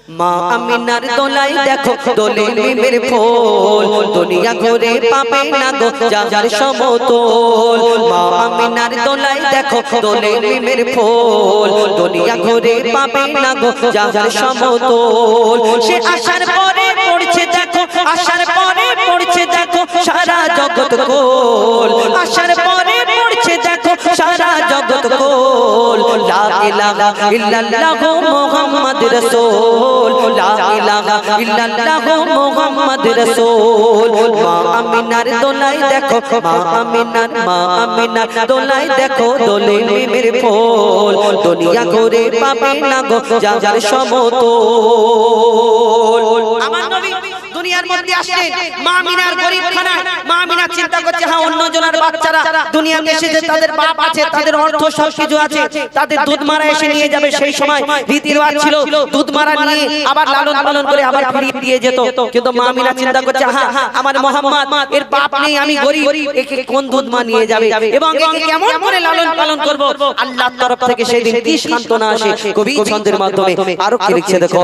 মা আমিনার দোলাই দেখো দোলে নিমের ফুল দুনিয়া ঘুরে পাবে না গো যার সমতল মা আমিনার দোলাই দেখো দোলে নিমের ফুল দুনিয়া ঘুরে পাবে না গো যার সমতল সে আসার পরে পড়ছে দেখো আসার পরে পড়ছে দেখো সারা জগৎ কোল আসার পরে পড়ছে দেখো সারা জগৎ কোল লা ইলাহা ইল্লাল্লাহু মুহাম্মাদুর রাসূল লা ইলাহা ইল্লাল্লাহু মুহাম্মাদুর রাসূল মা আমিনার দোলাই দেখো মা আমিনার দোলাই দেখো দোলে নিমের ফুল দুনিয়া ঘুরে পাবে না গো যার সমতল আমার নবী দুনিয়ার মধ্যে আসলেন মা আমিনার গরিবখানায় মা আমিনা চিন্তা করছে হ্যাঁ অন্য জনের বাচ্চারা দুনিয়াতে এসেছে তাদের বাপ আছে তাদের অর্থ সবকিছু আছে তাদের দুধ মারা এসে নিয়ে যাবে সেই সময় রীতি রিওয়াজ ছিল দুধ মারা নিয়ে আবার লালন পালন করে আবার ফিরিয়ে দিয়ে যেত কিন্তু মা আমিনা চিন্তা করছে হ্যাঁ আমার মুহাম্মদ এর বাপ নেই আমি গরিব একে কোন দুধ মা নিয়ে যাবে এবং একে কেমন করে লালন পালন করব আল্লাহর তরফ থেকে সেই দিন কি সান্ত্বনা আসে কবি ছন্দের মাধ্যমে আরো কি লিখছে দেখো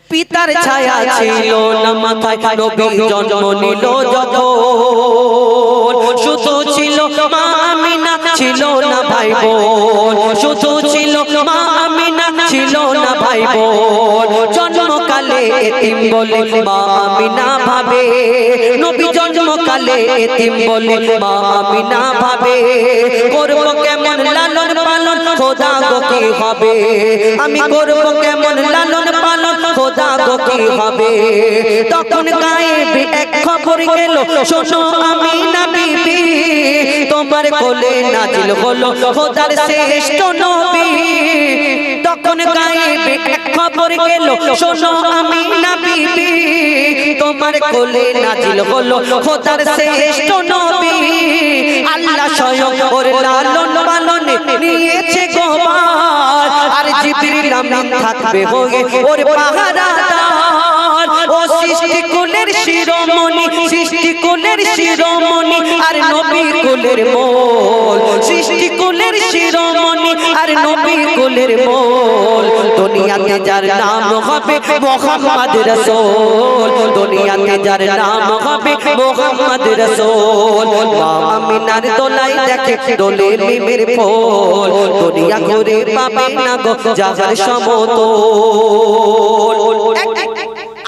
পিতার ছায়া ছিল না মাথায় নবী জন্ম নিল যখন শুধু ছিল মা আমিনা ছিল না ভাই বোন শুধু ছিল মা আমিনা ছিল না ভাই বোন জন্মকালে এতিম বলে মা আমিনা ভাবে নবী জন্মকালে এতিম বলে মা আমিনা ভাবে করব কেমন লালন পালন খোদা গো কি হবে আমি করব কেমন লালন পালন খোদা গো কি হবে তখন গায়েবে এক খবর গেল শোনো আমিনা বিবি তোমার কোলে নাজিল হলো খোদার শ্রেষ্ঠ নবী তখন গায়েবে এক খবর গেল শোনো আমিনা বিবি তোমার কোলে নাজিল হলো খোদার শ্রেষ্ঠ নবী আল্লাহ স্বয়ং ওর লালন পালনে নিয়েছে গোবার আর জিবরিল আমিন থাকবে হয়ে ওর পাহারাদার ও সৃষ্টি কুলের শিরোমণি সৃষ্টি কুলের শিরোমণি আর নবীর কুলের মোল সৃষ্টি কুলের শিরোমণি আর নবীর কুলের মোল দুনিয়াতে যার নাম হবে মুহাম্মদ রাসূল দুনিয়াতে যার নাম হবে মুহাম্মদ রাসূল মা আমিনার দোলাই দেখে দোলে নিমের ফুল দুনিয়া ঘুরে পাবে না গো যার সমতল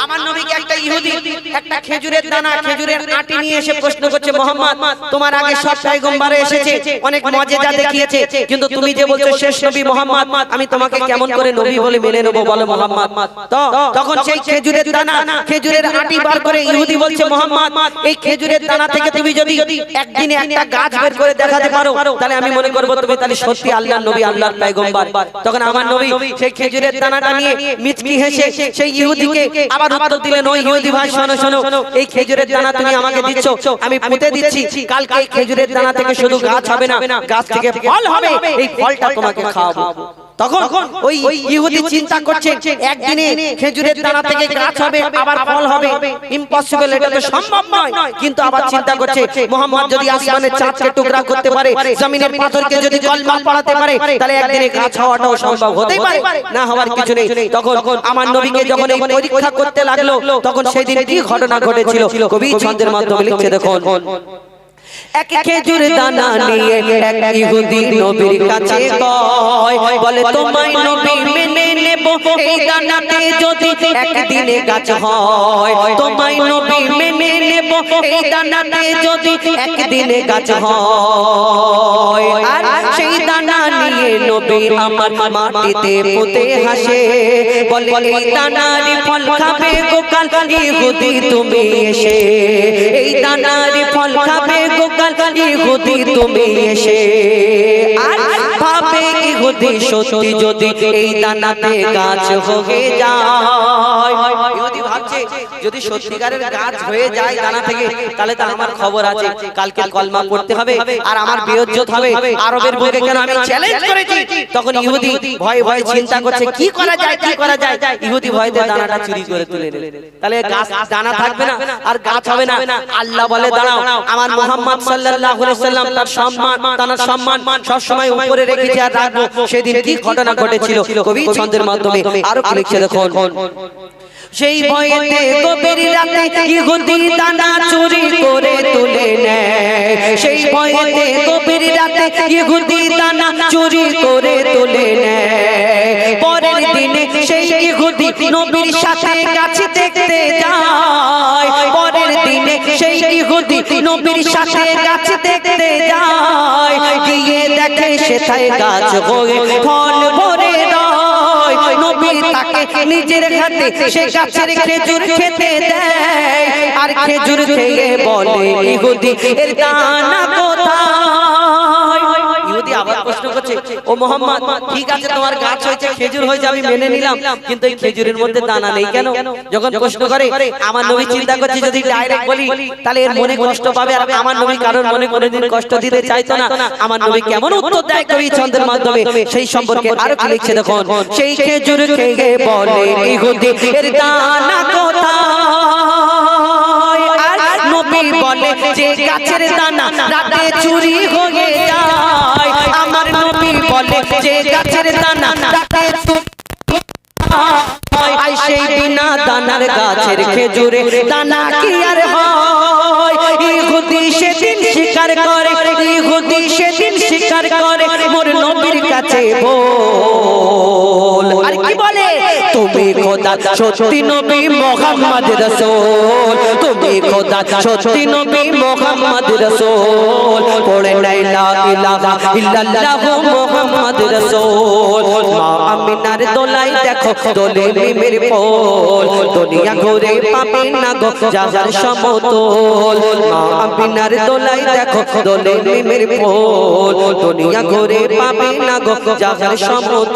আমার নবীকে একটা ইহুদি একটা খেজুরের দানা খেজুরের আটি নিয়ে এসে প্রশ্ন করছে মুহাম্মদ তোমার আগে সব পয়গম্বর এসেছে অনেক মুজিজা দেখিয়েছে কিন্তু তুমি যে বলছো শেষ নবী মুহাম্মদ আমি তোমাকে কেমন করে নবী বলে মেনে নেব বলো মুহাম্মদ তো তখন সেই খেজুরের দানা খেজুরের আটি বার করে ইহুদি বলছে মুহাম্মদ এই খেজুরের দানা থেকে তুমি যদি একদিনে একটা গাছ বের করে দেখাতে পারো তাহলে আমি মনে করব তুমি তাহলে সত্যি আল্লাহর নবী আল্লাহর পয়গম্বর তখন আমার নবী সেই খেজুরের দানাটা নিয়ে মিচকি হেসে সেই ইহুদিকে আবার উত্তর দিলেন ওই ইহুদি ভাই শোনো শোনো এই খেজুরের দানা তুমি আমাকে দিচ্ছ আমি পুঁতে দিচ্ছি কালকে এই খেজুরের দানা থেকে শুধু গাছ হবে না গাছ থেকে ফল হবে এই ফলটা তোমাকে খাওয়াবো তখন ওই ইহুদি চিন্তা করছে একদিনে খেজুরের দানা থেকে গাছ হবে আবার ফল হবে ইম্পসিবল এটা তো সম্ভব নয় কিন্তু আবার চিন্তা করছে মুহাম্মদ যদি আসমানের চাঁদকে টুকরা করতে পারে জমিনের পাথরকে যদি কলমা পড়াতে পারে তাহলে একদিনে গাছ হওয়াটাও সম্ভব হতেই পারে না হওয়ার কিছু নেই তখন আমার নবীকে যখন এই পরীক্ষা করতে লাগলো তখন সেই দিন কি ঘটনা ঘটেছিল কবি ছন্দের মাধ্যমে লিখছে দেখুন এক খেজুর দানা নিয়ে এক ইহুদি নবীর কাছে কয় বলে তোমায় নবী মেনে নেব এই দানাতে যদি একদিনে গাছ হয় তোমায় নবী মেনে নেব এই দানাতে যদি একদিনে গাছ হয় আর সেই দানা নিয়ে নবী আমার মাটিতে পুঁতে হাসে বলে এই দানার ফল খাবে গোকাল ইহুদি তুমি এসে এই দানার ফল খাবে গোকাল ইহুদি তুমি এসে আর ভাবে ইহুদি সত্যি যদি এই দানাতে গাছ হয়ে যায় ইহুদি যদি সত্যিকারের গাছ হয়ে যায় দানা থেকে, তাহলে তো আমার খবর আছে, কালকে কলমা পড়তে হবে আর আমার বিয়োজ্জত হবে। আরবের বুকে কেন আমি চ্যালেঞ্জ করেছি, তখন ইহুদি ভয়ে ভয়ে চিন্তা করছে কি করা যায়, কি করা যায়। ইহুদি ভয়তে দানাটা চুরি করে তুলে নিল। তাহলে গাছ দানা থাকবে না আর গাছ হবে না। আল্লাহ বলে দাঁড়াও, আমার মুহাম্মদ সাল্লাল্লাহু আলাইহি ওয়াসাল্লাম তার সম্মান সব সময় উপরে রেখেছে আর রাখবো। সেদিন কি ঘটনা ঘটেছিল কবি ছন্দের মাধ্যমে আরো কি লিখছে দেখুন। সেই ভয়েতে গভীর রাতে ইহুদি দানা চুরি করে তুলে নেয়। সেই ভয়েতে গভীর রাতে ইহুদি দানা চুরি করে তুলে নেয়। পরের দিনে সেই ইহুদি নবীর সাথে গাছে দেখতে যায়। পরের দিনে সেই ইহুদি নবীর সাথে গাছে দেখতে যায়। গিয়ে দেখে সেথায় গাছ হয়ে ফল ভরে রয়। নবী তাকে নিজের হাতে সে গাছের খেজুর খেতে দেয়। আর খেজুর খেয়ে বলে ইহুদি এর দানা কোথায়। ইহুদি আবার প্রশ্ন করছে, ও মুহাম্মদ ঠিক আছে তোমার গাছ হয়েছে, খেজুর হয়েছে, আমি মেনে নিলাম, কিন্তু এই খেজুরের মধ্যে দানা নেই কেন? যখন প্রশ্ন করে আমার নবী চিন্তা করছে যদি ডাইরেক্ট বলি তাহলে এর মনে কষ্ট পাবে, আর আমার নবী কারোর মনে কোনোদিন কষ্ট দিতে চাইতো না। আমার নবী কেমন উত্তর দেয় কবি ছন্দের মাধ্যমে সেই সম্পর্কে আরো কি লিখছে দেখুন। সেই খেজুর খেয়ে বলে ইহুদি এর দানা কোথায়। আর নবী বলে যে গাছের দানা রাতে চুরি হয়ে যায়। আমার নবী বলে যে গাছের দানা রাতে আই সেই বিনা দানার গাছের খেজুরে দানা কি আর হয়। ইহুদি সেদিন স্বীকার করে, ইহুদি সেদিন স্বীকার করে মোর নবীর কাছে বল। আর কি বলে, তুমি খোদা সত্যি নবী মুহাম্মদ রাসূল, তুমি খোদা সত্যি নবী মুহাম্মদ রাসূল। পড়ে লা ইলাহা ইল্লাল্লাহু মুহাম্মদ রাসূল। মা আমিনার দোলাই দেখো দোলে মিমের পোল। দুনিয়া ঘুরে পাবে না গো যাহার সমতল। মা আমিনার দোলাই দেখো দোলে মিমের পোল। দুনিয়া ঘুরে পাবে না গো যাহার সমতল।